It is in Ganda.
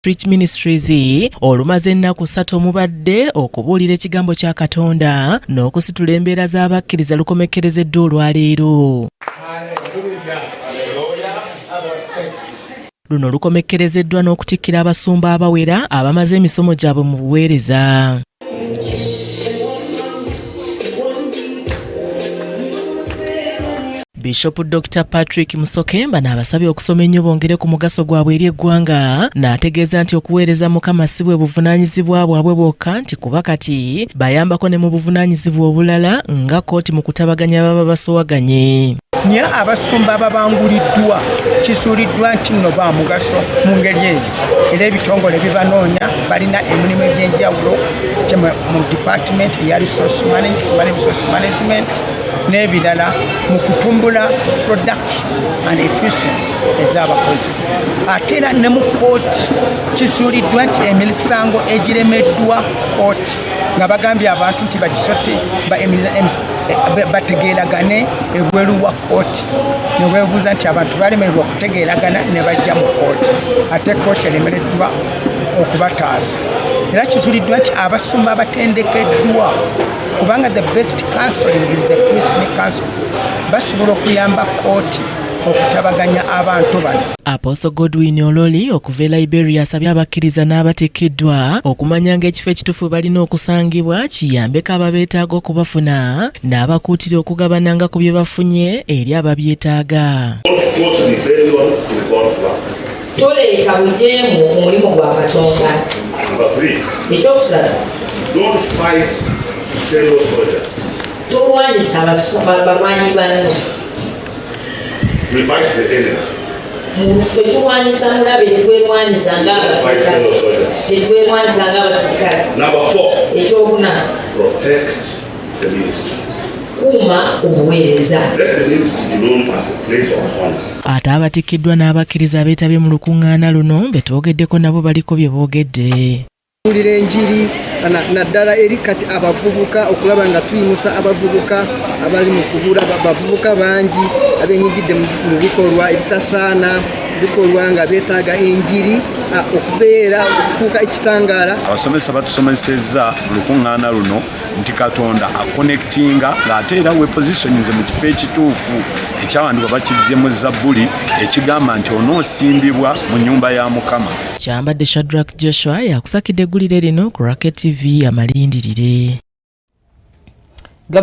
Street Ministries olumaze ennaku 3 omubadde okubuulira ekigambo kya Katonda n'okusitula embeera z'abakkiriza lukomekkerezeddwa olwaleero. Luno lukomekkerezeddwa n'okutikkira abasumba abawera abamaze emisomo gyabwe mu buweereza. Bishop Dr. Patrick Musokemba n'abasabye okusoma ennyo bongere ku mugaso gwabwe eri eggwanga, n'ategeeza nti okuweereza Mukama si bwe buvunaanyizibwa bwabwe bwokka nti kuba kati bayambako ne mu buvunaanyizibwa obulala nga kooti mu kutabaganya baba basowaganye. Nya abasumba ababanguliddwa kisuuliddwa nti nno ba mugaso mu ngeri eyo era ebitongole bibanoonya balina emirimu egy'enjawulo mu department eya resource management n'ebirala mu kutumbula production and efficiency ez'abakozi. Ate era ne mu kooti kisuuliddwa nti emisango egiremeddwa kooti nga bagambye abantu nti bagisote bategeeragane ebweru wa kooti ne weebuuza nti abantu balemererwa okutegeeragana ne bajja mu kooti ate kooti eremereddwa okubataasa. Era kisuuliddwa nti abasumba batendekeddwa kubanga the best counseling is the Christian counsel basobola okuyamba kooti okutabaganya abantu bano. Apostle Godwin Ololi okuva e Liberia asabye abakkiriza n'abateekeddwa okumanya ng'ekifo ekituufu balina okusangibwa kiyambeko ababeetaaga okubafuna n'abakuutira okugabananga ku bye bafunye eri ababyetaaga. Toleeta bujeemu mu mulimu gwa Katonda. Ekyokusatu, tolwanyisa balwanyi banno. Tetulwanyisa mulabe, tetwerwanyisa ng'abasirikale. Tetwerwanyisa ng'abasirikale. Ekyokuna, kuuma obuweereza. Ate abatikkiddwa n'abakkiriza abeetabye mu lukuŋŋaana luno betwogeddeko nabo baliko bye boogedde. Tulira enjiri naddala eri kati abavubuka okulaba nga tuyimusa abavubuka abali mu kubula bavubuka bangi abenyigidde mu bikolwa ebitasaana bikolwa nga beetaaga enjiri okubeera okufuuka ekitangaala. Abasomesa batusomesezza mu lukuŋŋaana luno nti Katonda akonektinga ng'ate era wepositioninze mu kifo ekituufu ekyawandibwa bakizze mu Zabbuli ekigamba nti onoosimbibwa mu nnyumba ya Mukama. Kyambadde Shadrack Joshua yakusakidde eggulire lino ku Rocket TV amalindirire.